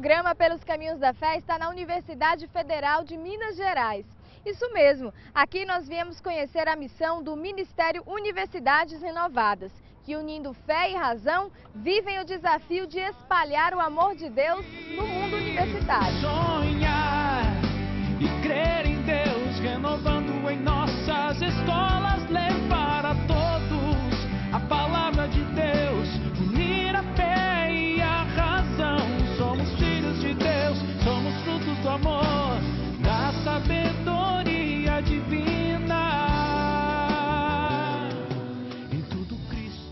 programa Pelos Caminhos da Fé está na Universidade Federal de Minas Gerais. Isso mesmo, aqui nós viemos conhecer a missão do Ministério Universidades Renovadas, que unindo fé e razão, vivem o desafio de espalhar o amor de Deus no mundo universitário. Sonhar e crer em Deus, renovando em nossas escolas, levar a todos a palavra de Deus, unir a fé e a razão. Somos filhos de Deus, somos frutos do amor, da sabedoria divina.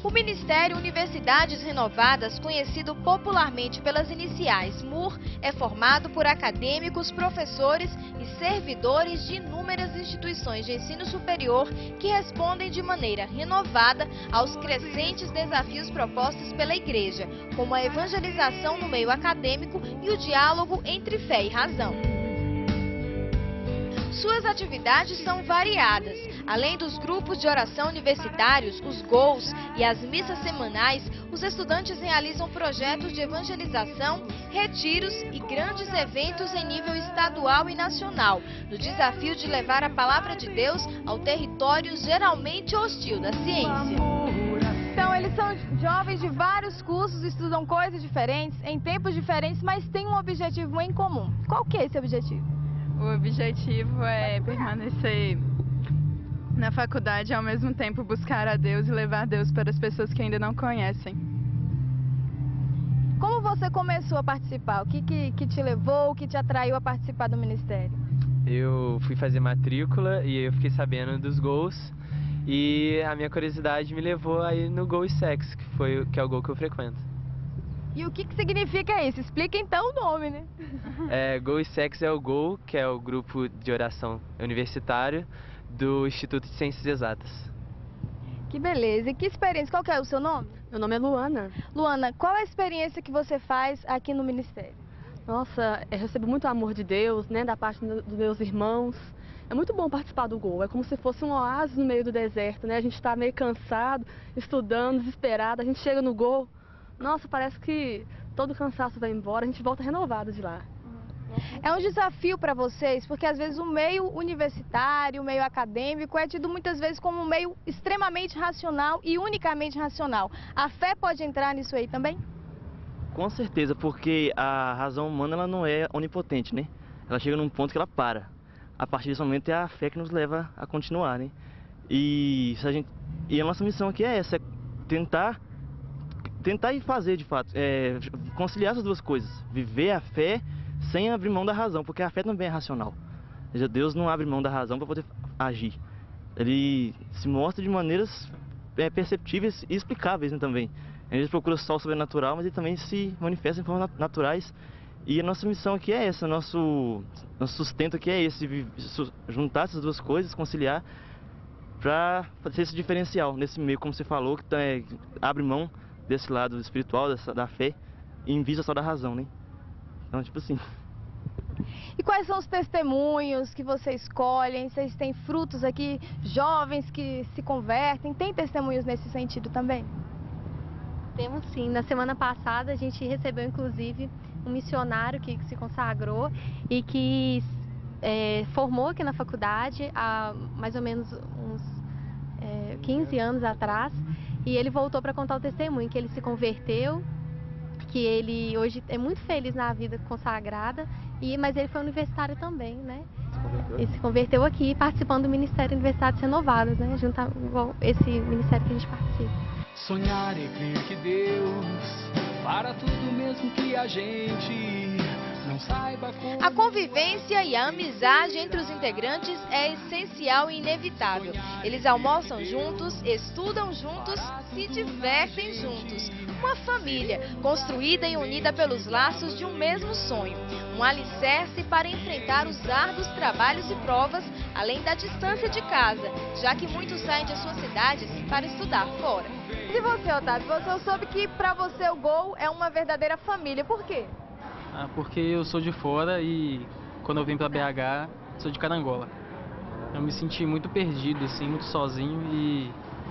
O Ministério Universidades Renovadas, conhecido popularmente pelas iniciais MUR, é formado por acadêmicos, professores e servidores de inúmeras instituições de ensino superior que respondem de maneira renovada aos crescentes desafios propostos pela Igreja, como a evangelização no meio acadêmico e o diálogo entre fé e razão. Suas atividades são variadas. Além dos grupos de oração universitários, os GOUs e as missas semanais, os estudantes realizam projetos de evangelização, retiros e grandes eventos em nível estadual e nacional, no desafio de levar a palavra de Deus ao território geralmente hostil da ciência. Então, eles são jovens de vários cursos, estudam coisas diferentes, em tempos diferentes, mas têm um objetivo em comum. Qual que é esse objetivo? O objetivo é permanecer na faculdade e ao mesmo tempo buscar a Deus e levar Deus para as pessoas que ainda não conhecem. Como você começou a participar? O que te levou, o que te atraiu a participar do ministério? Eu fui fazer matrícula e eu fiquei sabendo dos GOUs e a minha curiosidade me levou a ir no GOU e SEX, que é o GOU que eu frequento. E o que significa isso? Explica então o nome, né? GOU e SEX é o GOU, que é o grupo de oração universitário do Instituto de Ciências Exatas. Que beleza. E que experiência? Qual que é o seu nome? Meu nome é Luana. Luana, qual é a experiência que você faz aqui no ministério? Nossa, eu recebo muito amor de Deus, né, da parte dos meus irmãos. É muito bom participar do GOU, é como se fosse um oásis no meio do deserto, né? A gente está meio cansado, estudando, desesperado, a gente chega no GOU, nossa, parece que todo o cansaço vai embora, a gente volta renovado de lá. É um desafio para vocês, porque às vezes o meio universitário, o meio acadêmico é tido muitas vezes como um meio extremamente racional e unicamente racional. A fé pode entrar nisso aí também? Com certeza, porque a razão humana ela não é onipotente, né? Ela chega num ponto que ela para. A partir desse momento é a fé que nos leva a continuar, né? E a nossa missão aqui é essa, é tentar e fazer de fato, conciliar essas duas coisas, viver a fé sem abrir mão da razão, porque a fé também é racional. Ou seja, Deus não abre mão da razão para poder agir. Ele se mostra de maneiras perceptíveis e explicáveis, né, também. Ele procura só o sobrenatural, mas ele também se manifesta em formas naturais. E a nossa missão aqui é essa, nosso sustento aqui é esse, juntar essas duas coisas, conciliar, para fazer esse diferencial nesse meio, como você falou, que abre mão desse lado espiritual, da fé, e em vista só da razão, né? Então, tipo assim. E quais são os testemunhos que vocês escolhem? Vocês têm frutos aqui, jovens que se convertem? Tem testemunhos nesse sentido também? Temos sim. Na semana passada a gente recebeu inclusive um missionário que se consagrou e que formou aqui na faculdade há mais ou menos uns 15 anos atrás. E ele voltou para contar o testemunho, que ele se converteu, que ele hoje é muito feliz na vida consagrada, mas ele foi universitário também, né? E se converteu aqui, participando do Ministério Universidades Renovadas, né? Junto igual esse ministério que a gente participa. Sonhar e crer que Deus para tudo mesmo que a gente não saiba como. A convivência e a amizade entre os integrantes é essencial e inevitável. Eles almoçam juntos, estudam juntos, se divertem juntos. Uma família construída e unida pelos laços de um mesmo sonho. Um alicerce para enfrentar os árduos trabalhos e provas, além da distância de casa, já que muitos saem de suas cidades para estudar fora. E você, Otávio, você soube que para você o GOU é uma verdadeira família. Por quê? Porque eu sou de fora e quando eu vim para BH, sou de Carangola. Eu me senti muito perdido, assim, muito sozinho e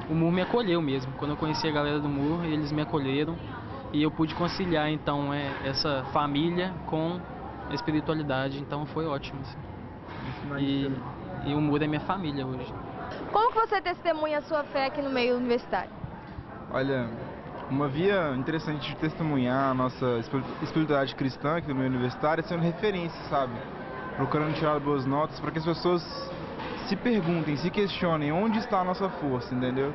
o MUR me acolheu mesmo. Quando eu conheci a galera do MUR, eles me acolheram e eu pude conciliar então essa família com a espiritualidade, então foi ótimo. Assim. E o Muro é minha família hoje. Como que você testemunha a sua fé aqui no meio universitário? Olha, uma via interessante de testemunhar a nossa espiritualidade cristã aqui no meio universitário é sendo referência, sabe? Procurando tirar boas notas para que as pessoas se perguntem, se questionem onde está a nossa força, entendeu?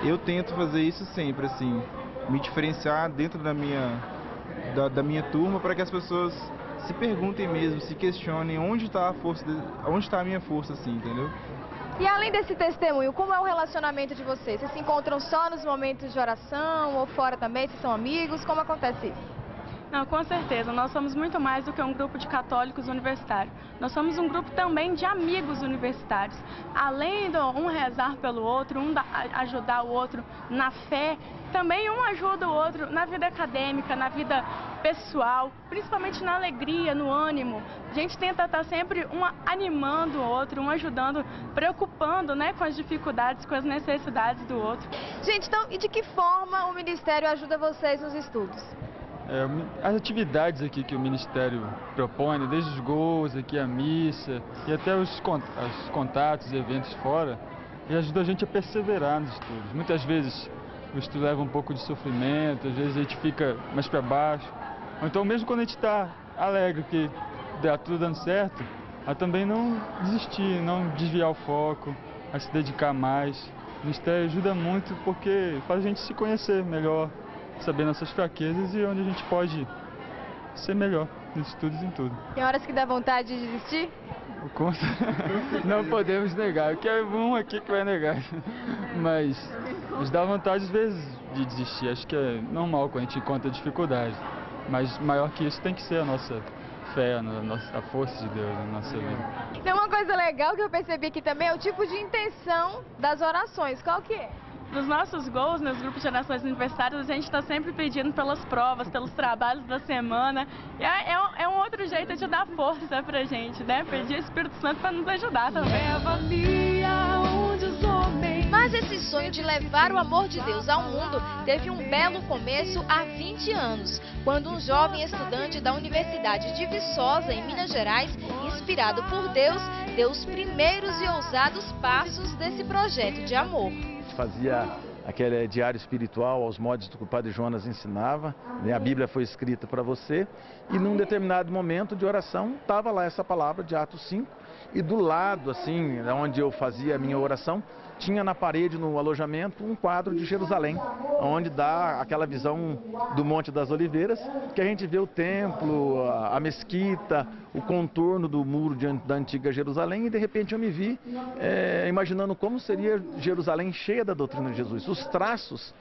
Eu tento fazer isso sempre, assim, me diferenciar dentro da minha turma para que as pessoas se perguntem mesmo, se questionem onde está a força, onde está a minha força, assim, entendeu? E além desse testemunho, como é o relacionamento de vocês? Vocês se encontram só nos momentos de oração ou fora também? Vocês são amigos? Como acontece isso? Não, com certeza. Nós somos muito mais do que um grupo de católicos universitários. Nós somos um grupo também de amigos universitários. Além de um rezar pelo outro, um ajudar o outro na fé, também um ajuda o outro na vida acadêmica, na vida pessoal, principalmente na alegria, no ânimo. A gente tenta estar sempre um animando o outro, um ajudando, preocupando, né, com as dificuldades, com as necessidades do outro. Gente, então, e de que forma o Ministério ajuda vocês nos estudos? As atividades aqui que o Ministério propõe, né, desde os gols, aqui a missa e até os contatos e eventos fora, ajuda a gente a perseverar nos estudos. Muitas vezes o estudo leva um pouco de sofrimento, às vezes a gente fica mais para baixo. Ou então mesmo quando a gente está alegre que está tudo dando certo, a também não desistir, não desviar o foco, a se dedicar mais. O Ministério ajuda muito porque faz a gente se conhecer melhor, saber nossas fraquezas e onde a gente pode ser melhor nos estudos e em tudo. Tem horas que dá vontade de desistir? Não podemos negar, que é um aqui que vai negar, mas nos dá vontade às vezes de desistir, acho que é normal quando a gente encontra dificuldade, mas maior que isso tem que ser a nossa fé, a força de Deus na nossa vida. Tem uma coisa legal que eu percebi aqui também, é o tipo de intenção das orações, qual que é? Nos nossos gols, nos grupos de orações universitárias, a gente está sempre pedindo pelas provas, pelos trabalhos da semana. E é um outro jeito de dar força pra gente, né? Pedir o Espírito Santo para nos ajudar também. Mas esse sonho de levar o amor de Deus ao mundo teve um belo começo há 20 anos, quando um jovem estudante da Universidade de Viçosa, em Minas Gerais, inspirado por Deus, deu os primeiros e ousados passos desse projeto de amor. Fazia aquele diário espiritual aos modos do que o Padre Jonas ensinava, né? A Bíblia foi escrita para você, e num determinado momento de oração estava lá essa palavra de Atos 5, e do lado, assim, onde eu fazia a minha oração, tinha na parede, no alojamento, um quadro de Jerusalém, onde dá aquela visão do Monte das Oliveiras, que a gente vê o templo, a mesquita, o contorno do muro da antiga Jerusalém, e de repente eu me vi imaginando como seria Jerusalém cheia da doutrina de Jesus, os traços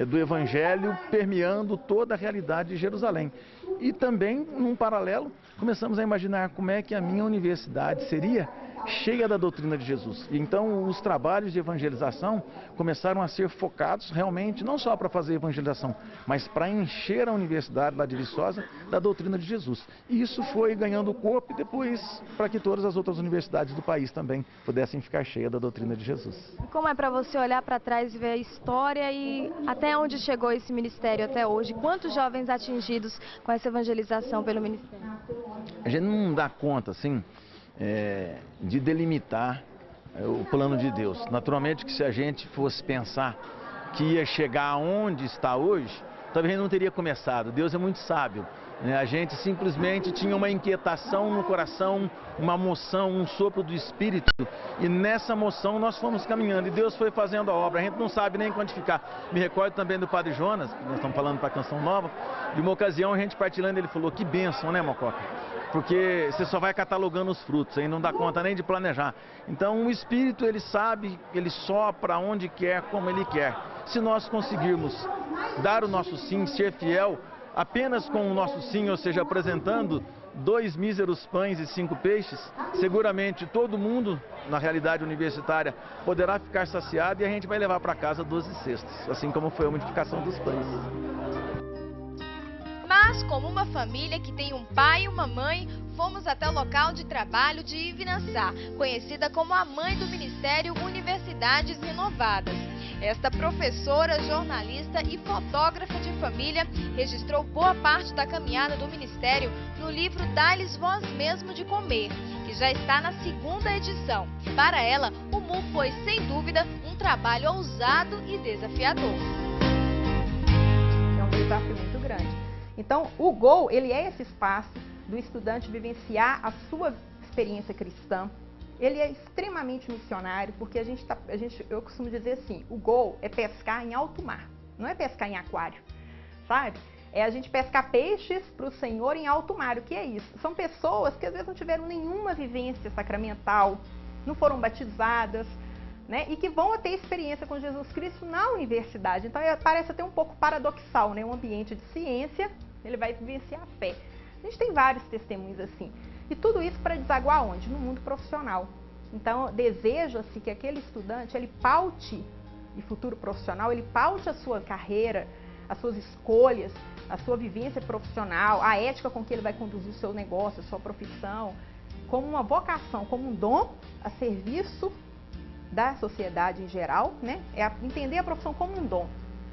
do Evangelho permeando toda a realidade de Jerusalém. E também, num paralelo, começamos a imaginar como é que a minha universidade seria cheia da doutrina de Jesus. E então os trabalhos de evangelização começaram a ser focados realmente não só para fazer evangelização, mas para encher a universidade lá de Viçosa da doutrina de Jesus. E isso foi ganhando corpo e depois para que todas as outras universidades do país também pudessem ficar cheias da doutrina de Jesus. Como é para você olhar para trás e ver a história e até onde chegou esse ministério até hoje? Quantos jovens atingidos com essa evangelização pelo ministério? A gente não dá conta, assim, de delimitar o plano de Deus. Naturalmente que se a gente fosse pensar que ia chegar aonde está hoje, talvez não teria começado. Deus é muito sábio, né? A gente simplesmente tinha uma inquietação no coração, uma moção, um sopro do Espírito, e nessa moção nós fomos caminhando e Deus foi fazendo a obra. A gente não sabe nem quantificar. Me recordo também do Padre Jonas, que nós estamos falando para a Canção Nova, de uma ocasião a gente partilhando, ele falou: que bênção, né, Mococa? Porque você só vai catalogando os frutos, aí não dá conta nem de planejar. Então o Espírito, ele sabe, ele sopra onde quer, como ele quer. Se nós conseguirmos dar o nosso sim, ser fiel, apenas com o nosso sim, ou seja, apresentando 2 míseros pães e 5 peixes, seguramente todo mundo, na realidade universitária, poderá ficar saciado e a gente vai levar para casa 12 cestos, assim como foi a multiplicação dos pães. Mas, como uma família que tem um pai e uma mãe, fomos até o local de trabalho de Ivinaçá, conhecida como a mãe do Ministério Universidades Renovadas. Esta professora, jornalista e fotógrafa de família registrou boa parte da caminhada do Ministério no livro Dá-lhes Vós Mesmo de Comer, que já está na 2ª edição. Para ela, o MU foi, sem dúvida, um trabalho ousado e desafiador. É um desafio muito grande. Então, o GO, ele é esse espaço do estudante vivenciar a sua experiência cristã. Ele é extremamente missionário, porque eu costumo dizer assim, o GO é pescar em alto mar, não é pescar em aquário, sabe? É a gente pescar peixes para o Senhor em alto mar. O que é isso? São pessoas que às vezes não tiveram nenhuma vivência sacramental, não foram batizadas, né? E que vão ter experiência com Jesus Cristo na universidade. Então parece até um pouco paradoxal, né? Um ambiente de ciência, ele vai vivenciar a fé. A gente tem vários testemunhos assim. E tudo isso para desaguar onde? No mundo profissional. Então, deseja-se que aquele estudante, ele paute, e futuro profissional, ele paute a sua carreira, as suas escolhas, a sua vivência profissional, a ética com que ele vai conduzir o seu negócio, a sua profissão, como uma vocação, como um dom a serviço da sociedade em geral, né? É entender a profissão como um dom.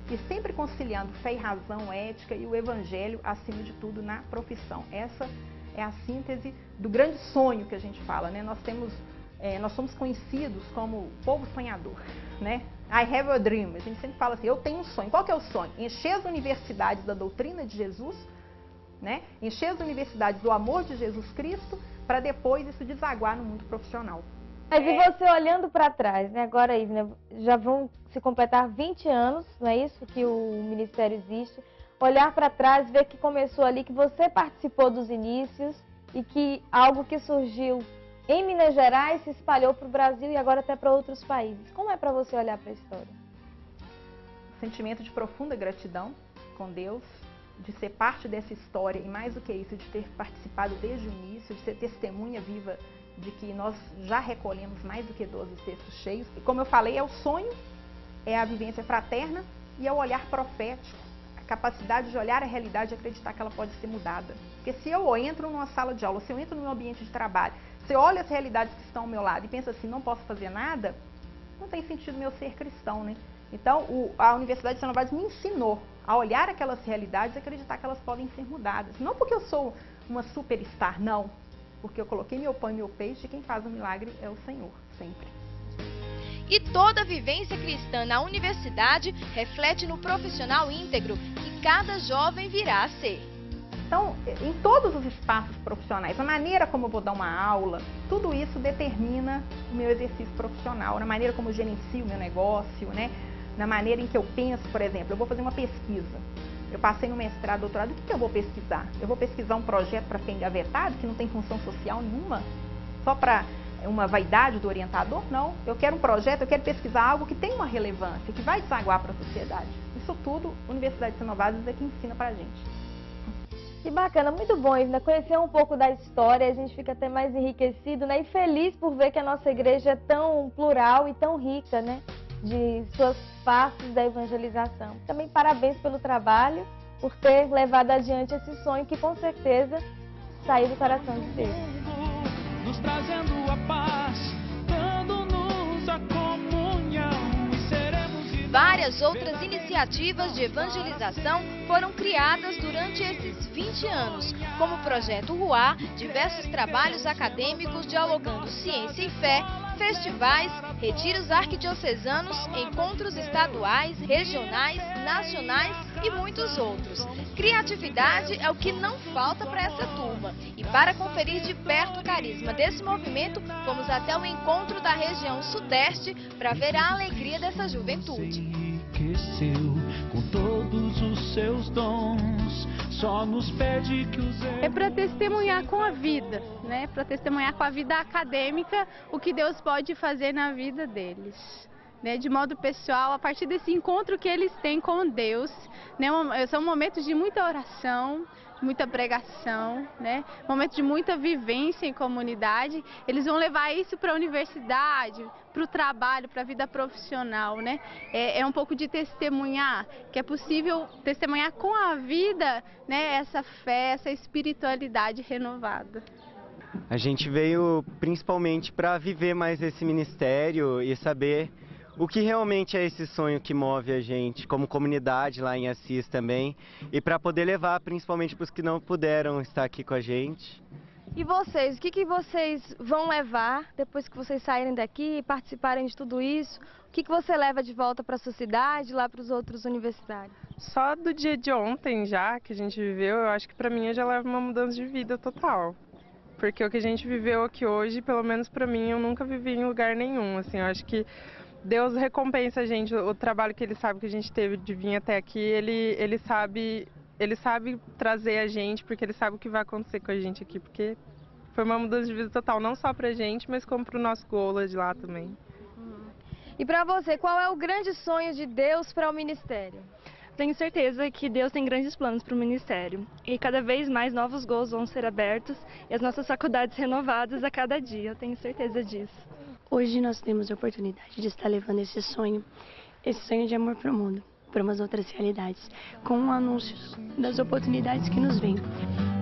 E sempre conciliando fé e razão, ética e o evangelho, acima de tudo, na profissão. Essa é a síntese do grande sonho que a gente fala, né? Nós somos conhecidos como povo sonhador, né? I have a dream. A gente sempre fala assim, eu tenho um sonho. Qual que é o sonho? Encher as universidades da doutrina de Jesus, né? Encher as universidades do amor de Jesus Cristo, para depois isso desaguar no mundo profissional. Mas e você olhando para trás, né? Agora aí, né? Já vão se completar 20 anos, não é isso? Que o Ministério existe. Olhar para trás, ver que começou ali, que você participou dos inícios e que algo que surgiu em Minas Gerais se espalhou para o Brasil e agora até para outros países. Como é para você olhar para a história? Sentimento de profunda gratidão com Deus, de ser parte dessa história e mais do que isso, de ter participado desde o início, de ser testemunha viva de que nós já recolhemos mais do que 12 cestos cheios. E como eu falei, é o sonho, é a vivência fraterna e é o olhar profético. Capacidade de olhar a realidade e acreditar que ela pode ser mudada. Porque se eu entro numa sala de aula, se eu entro num ambiente de trabalho, se eu olho as realidades que estão ao meu lado e penso assim, não posso fazer nada, não tem sentido meu ser cristão, né? Então, a Universidade de São Novaes me ensinou a olhar aquelas realidades e acreditar que elas podem ser mudadas. Não porque eu sou uma superstar, não. Porque eu coloquei meu pão e meu peixe e quem faz o milagre é o Senhor, sempre. E toda a vivência cristã na universidade reflete no profissional íntegro que cada jovem virá a ser. Então, em todos os espaços profissionais, a maneira como eu vou dar uma aula, tudo isso determina o meu exercício profissional, na maneira como eu gerencio o meu negócio, né? Na maneira em que eu penso, por exemplo, eu vou fazer uma pesquisa. Eu passei no mestrado, doutorado, o que eu vou pesquisar? Eu vou pesquisar um projeto para ficar engavetado, que não tem função social nenhuma, só para uma vaidade do orientador? Não. Eu quero um projeto, eu quero pesquisar algo que tem uma relevância, que vai desaguar para a sociedade. Isso tudo, a Universidade de São Novaes é que ensina para a gente. Que bacana, muito bom, Ivna, conhecer um pouco da história, a gente fica até mais enriquecido, né? E feliz por ver que a nossa igreja é tão plural e tão rica, né? De suas faces da evangelização. Também parabéns pelo trabalho, por ter levado adiante esse sonho que com certeza saiu do coração de Deus. Nos trazendo a paz, dando-nos a comunhão e seremos... Várias outras iniciativas de evangelização foram criadas durante esses 20 anos, como o Projeto Ruá, diversos trabalhos acadêmicos dialogando ciência e fé, festivais, retiros arquidiocesanos, encontros estaduais, regionais, nacionais e muitos outros. Criatividade é o que não falta para essa turma. E para conferir de perto o carisma desse movimento, fomos até o encontro da região sudeste para ver a alegria dessa juventude. Com todos os seus dons, só nos pede que usemos... É para testemunhar com a vida, né? Para testemunhar com a vida acadêmica o que Deus pode fazer na vida deles, né? De modo pessoal, a partir desse encontro que eles têm com Deus, né? São momentos de muita oração, muita pregação, né? Momento de muita vivência em comunidade. Eles vão levar isso para a universidade, para o trabalho, para a vida profissional, né? É um pouco de testemunhar, que é possível testemunhar com a vida, né? Essa fé, essa espiritualidade renovada. A gente veio principalmente para viver mais esse ministério e saber o que realmente é esse sonho que move a gente, como comunidade lá em Assis também, e para poder levar principalmente para os que não puderam estar aqui com a gente. E vocês, o que vocês vão levar depois que vocês saírem daqui e participarem de tudo isso? O que você leva de volta para a sua cidade, lá para os outros universitários? Só do dia de ontem já, que a gente viveu, eu acho que para mim eu já levo uma mudança de vida total. Porque o que a gente viveu aqui hoje, pelo menos para mim, eu nunca vivi em lugar nenhum. Assim, eu acho que Deus recompensa a gente, o trabalho que Ele sabe que a gente teve de vir até aqui, Ele sabe trazer a gente, porque Ele sabe o que vai acontecer com a gente aqui, porque foi uma mudança de vida total, não só pra gente, mas como pro nosso gola de lá também. E para você, qual é o grande sonho de Deus para o ministério? Tenho certeza que Deus tem grandes planos para o ministério e cada vez mais novos gols vão ser abertos e as nossas faculdades renovadas a cada dia, eu tenho certeza disso. Hoje nós temos a oportunidade de estar levando esse sonho de amor para o mundo, para umas outras realidades, com um anúncio das oportunidades que nos vêm.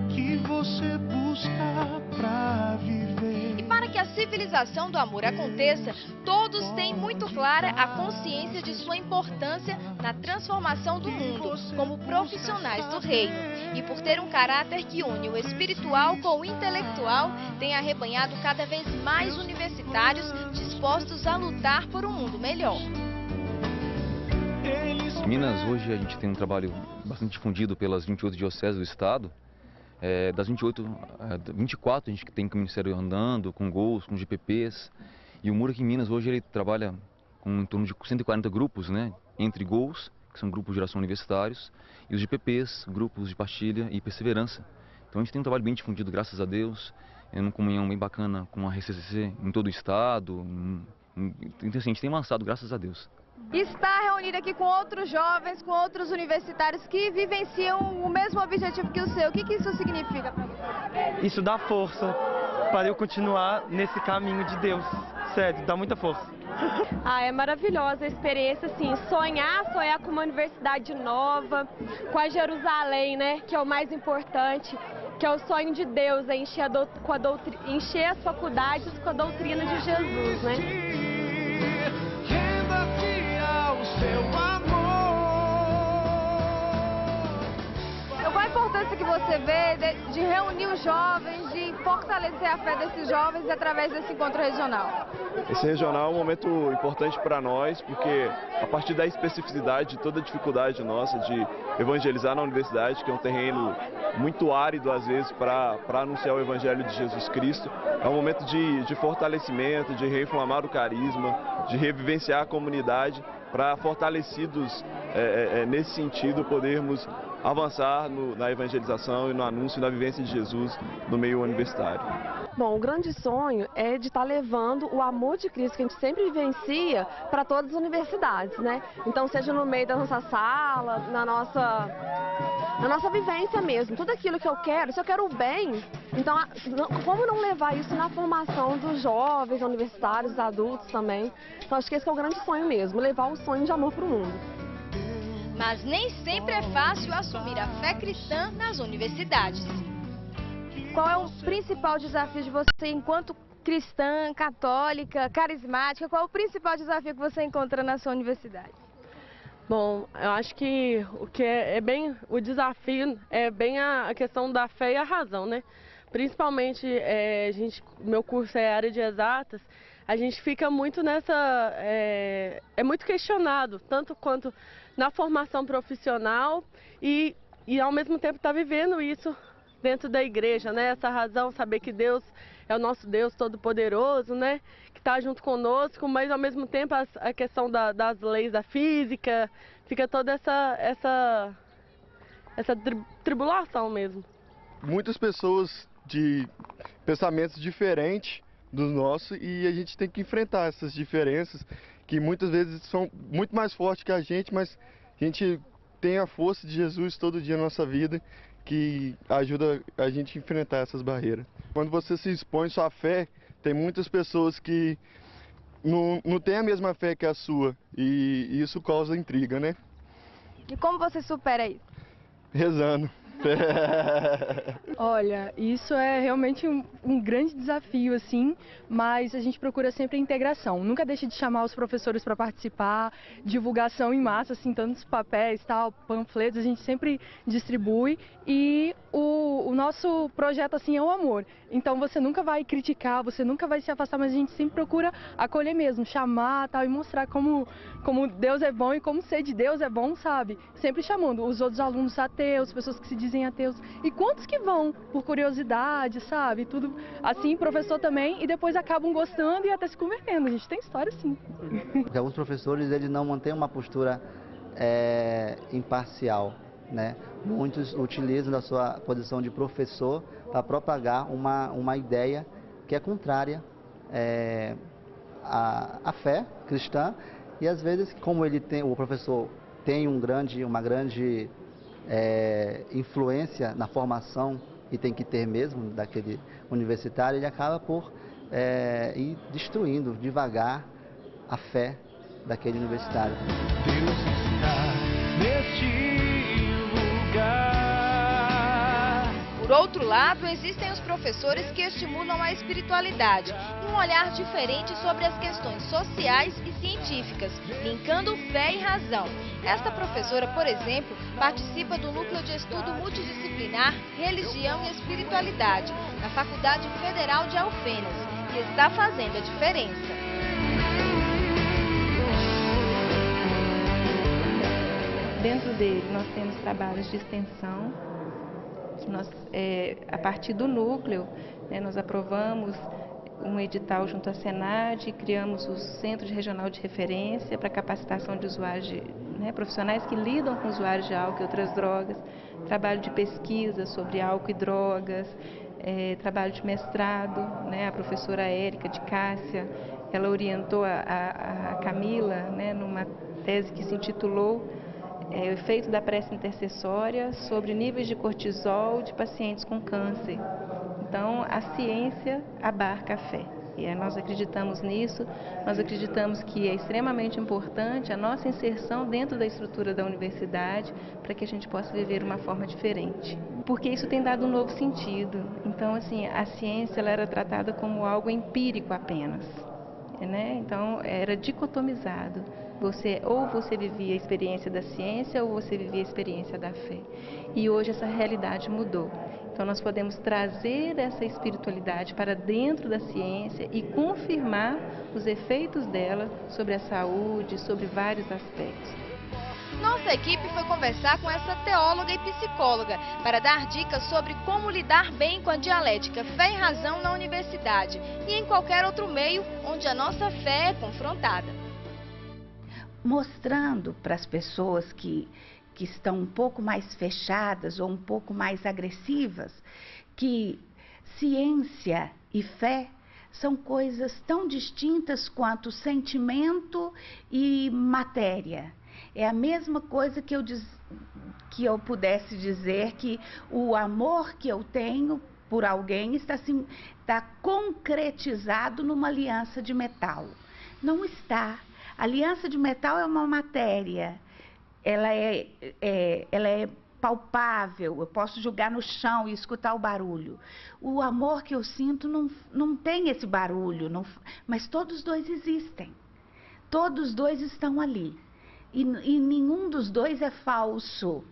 Que você busca pra viver. E para que a civilização do amor aconteça, todos têm muito clara a consciência de sua importância na transformação do mundo, como profissionais do reino. E por ter um caráter que une o espiritual com o intelectual, tem arrebanhado cada vez mais universitários dispostos a lutar por um mundo melhor. Em Minas, hoje a gente tem um trabalho bastante difundido pelas 28 dioceses do estado. Das 24 a gente tem com o Ministério andando, com gols, com GPPs. E o Muro aqui em Minas hoje ele trabalha com em torno de 140 grupos, né? Entre gols, que são grupos de geração universitários, e os GPPs, grupos de partilha e perseverança. Então a gente tem um trabalho bem difundido, graças a Deus, uma comunhão bem bacana com a RCCC em todo o estado. Então assim, a gente tem avançado, graças a Deus. Está reunido aqui com outros jovens, com outros universitários que vivenciam o mesmo objetivo que o seu. O que isso significa para você? Isso dá força para eu continuar nesse caminho de Deus. Sério, dá muita força. É maravilhosa a experiência, assim, sonhar com uma universidade nova, com a Jerusalém, né, que é o mais importante, que é o sonho de Deus, é encher as faculdades com a doutrina de Jesus, né? Qual a importância que você vê de reunir os jovens, de fortalecer a fé desses jovens através desse encontro regional? Esse regional é um momento importante para nós, porque a partir da especificidade de toda a dificuldade nossa de evangelizar na universidade, que é um terreno muito árido às vezes para anunciar o evangelho de Jesus Cristo, é um momento de fortalecimento, de reinflamar o carisma, de revivenciar a comunidade, para fortalecidos nesse sentido podermos avançar na evangelização e no anúncio e na vivência de Jesus no meio universitário. Bom, o grande sonho é de estar levando o amor de Cristo que a gente sempre vivencia para todas as universidades, né? Então, seja no meio da nossa sala, na nossa vivência mesmo, tudo aquilo que eu quero, se eu quero o bem, então como não levar isso na formação dos jovens, universitários, adultos também? Então acho que esse é o grande sonho mesmo, levar o sonho de amor para o mundo. Mas nem sempre é fácil assumir a fé cristã nas universidades. Qual é o principal desafio de você enquanto cristã, católica, carismática? Qual é o principal desafio que você encontra na sua universidade? Bom, eu acho que o desafio é bem a questão da fé e a razão, né? Principalmente, meu curso é área de exatas, a gente fica muito é muito questionado, tanto quanto na formação profissional e ao mesmo tempo está vivendo isso dentro da igreja, né? Essa razão, saber que Deus é o nosso Deus Todo-Poderoso, né? Que está junto conosco, mas ao mesmo tempo a questão das leis da física, fica toda essa tribulação mesmo. Muitas pessoas de pensamentos diferentes do nosso e a gente tem que enfrentar essas diferenças que muitas vezes são muito mais fortes que a gente, mas a gente tem a força de Jesus todo dia na nossa vida que ajuda a gente a enfrentar essas barreiras. Quando você se expõe sua fé, tem muitas pessoas que não têm a mesma fé que a sua e isso causa intriga, né? E como você supera isso? Rezando. Olha, isso é realmente um grande desafio, assim, mas a gente procura sempre a integração. Nunca deixa de chamar os professores para participar, divulgação em massa, assim, tantos papéis, tal, panfletos, a gente sempre distribui e o nosso projeto, assim, é o amor. Então você nunca vai criticar, você nunca vai se afastar, mas a gente sempre procura acolher mesmo, chamar, tal, e mostrar como Deus é bom e como ser de Deus é bom, sabe? Sempre chamando os outros alunos ateus, pessoas que se dizem ateus, e quantos que vão por curiosidade, sabe? Tudo assim, professor também, e depois acabam gostando e até se convertendo. A gente tem história sim. Alguns professores, eles não mantêm uma postura imparcial, né? Muitos utilizam da sua posição de professor para propagar uma ideia que é contrária à fé cristã, e às vezes, como o professor tem uma grande influência na formação, e tem que ter mesmo, daquele universitário, ele acaba por ir destruindo devagar a fé daquele universitário. Deus está neste lugar. Por outro lado, existem os professores que estimulam a espiritualidade e um olhar diferente sobre as questões sociais e científicas, linkando fé e razão. Esta professora, por exemplo, participa do Núcleo de Estudo Multidisciplinar Religião e Espiritualidade, na Faculdade Federal de Alfenas, e está fazendo a diferença. Dentro dele, nós temos trabalhos de extensão, que nós, a partir do núcleo, nós aprovamos um edital junto à Senad, criamos o Centro Regional de Referência para capacitação de usuários, profissionais que lidam com usuários de álcool e outras drogas, trabalho de pesquisa sobre álcool e drogas, trabalho de mestrado, a professora Érica de Cássia, ela orientou a Camila, numa tese que se intitulou o efeito da prece intercessória sobre níveis de cortisol de pacientes com câncer. Então, a ciência abarca a fé. E nós acreditamos nisso, nós acreditamos que é extremamente importante a nossa inserção dentro da estrutura da universidade para que a gente possa viver uma forma diferente. Porque isso tem dado um novo sentido. Então, assim, a ciência ela era tratada como algo empírico apenas. Então, era dicotomizado. Ou você vivia a experiência da ciência ou você vivia a experiência da fé. E hoje essa realidade mudou. Então nós podemos trazer essa espiritualidade para dentro da ciência e confirmar os efeitos dela sobre a saúde, sobre vários aspectos. Nossa equipe foi conversar com essa teóloga e psicóloga para dar dicas sobre como lidar bem com a dialética fé e razão na universidade e em qualquer outro meio onde a nossa fé é confrontada. Mostrando para as pessoas que estão um pouco mais fechadas ou um pouco mais agressivas, que ciência e fé são coisas tão distintas quanto sentimento e matéria. É a mesma coisa que eu pudesse dizer que o amor que eu tenho por alguém está concretizado numa aliança de metal. Não está. A aliança de metal é uma matéria, ela é palpável, eu posso jogar no chão e escutar o barulho. O amor que eu sinto não tem esse barulho, mas todos os dois existem. Todos os dois estão ali. E nenhum dos dois é falso.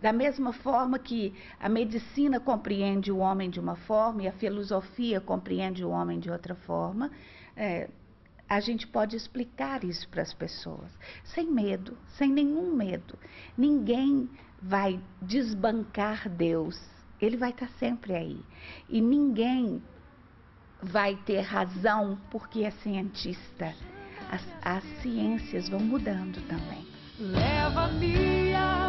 Da mesma forma que a medicina compreende o homem de uma forma e a filosofia compreende o homem de outra forma, a gente pode explicar isso para as pessoas, sem medo, sem nenhum medo. Ninguém vai desbancar Deus, Ele vai estar sempre aí. E ninguém vai ter razão porque é cientista. As ciências vão mudando também.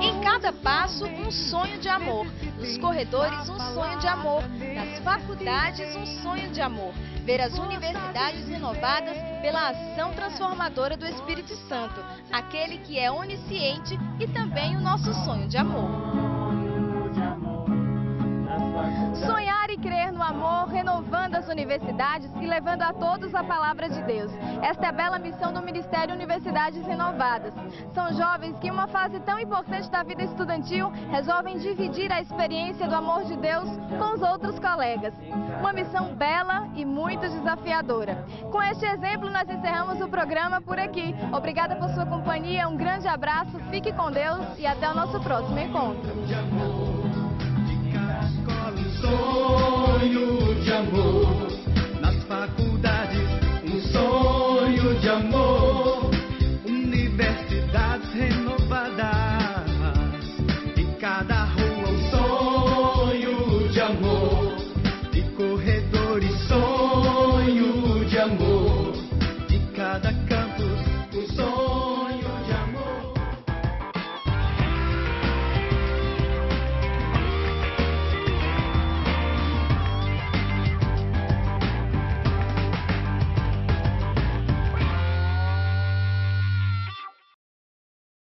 Em cada passo, um sonho de amor. Nos corredores, um sonho de amor. Nas faculdades, um sonho de amor. Ver as universidades renovadas pela ação transformadora do Espírito Santo, aquele que é onisciente e também o nosso sonho de amor. Sonhar e crer no amor, renovando as universidades e levando a todos a palavra de Deus. Esta é a bela missão do Ministério Universidades Renovadas. São jovens que em uma fase tão importante da vida estudantil resolvem dividir a experiência do amor de Deus com os outros colegas. Uma missão bela e muito desafiadora. Com este exemplo, nós encerramos o programa por aqui. Obrigada por sua companhia, um grande abraço, fique com Deus e até o nosso próximo encontro. Sonho de amor.